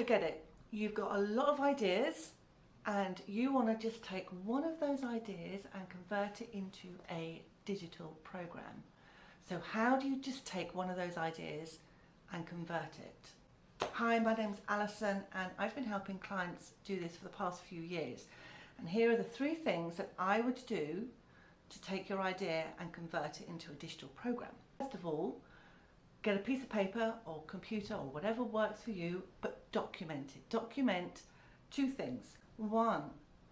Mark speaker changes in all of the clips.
Speaker 1: get it. You've got a lot of ideas and you want to just take one of those ideas and convert it into a digital program. So how do you just take one of those ideas and convert it? Hi, my name's Alison and I've been helping clients do this for the past few years. And here are the 3 things that I would do to take your idea and convert it into a digital program. First of all, get a piece of paper or computer or whatever works for you, but document it. Document 2 things. 1,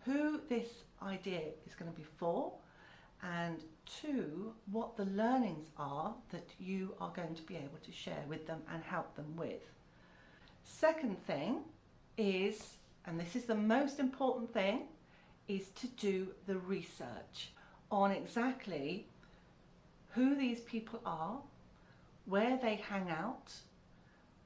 Speaker 1: who this idea is going to be for, and 2, what the learnings are that you are going to be able to share with them and help them with. Second thing is, and this is the most important thing, is to do the research on exactly who these people are, where they hang out,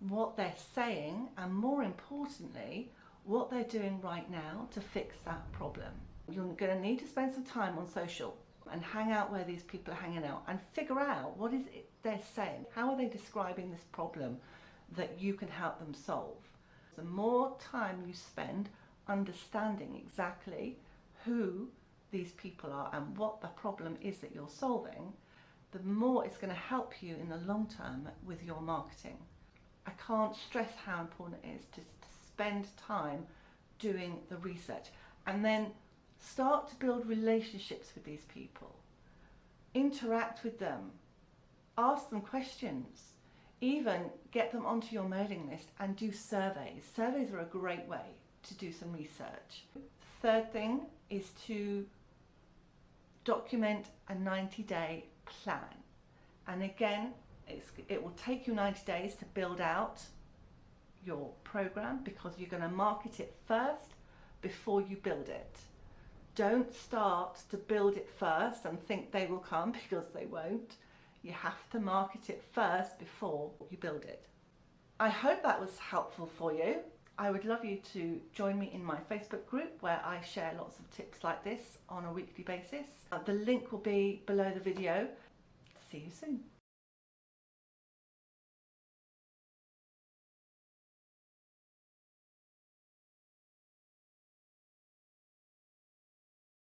Speaker 1: what they're saying, and more importantly, what they're doing right now to fix that problem. You're going to need to spend some time on social and hang out where these people are hanging out and figure out what is it they're saying. How are they describing this problem that you can help them solve? The more time you spend understanding exactly who these people are and what the problem is that you're solving, the more it's going to help you in the long term with your marketing. I can't stress how important it is to spend time doing the research and then start to build relationships with these people. Interact with them, ask them questions, even get them onto your mailing list and do surveys. Surveys are a great way to do some research. Third thing is to document a 90-day plan. And again, it will take you 90 days to build out your program because you're going to market it first before you build it. Don't start to build it first and think they will come, because they won't. You have to market it first before you build it. I hope that was helpful for you. I would love you to join me in my Facebook group where I share lots of tips like this on a weekly basis. The link will be below the video. See you soon.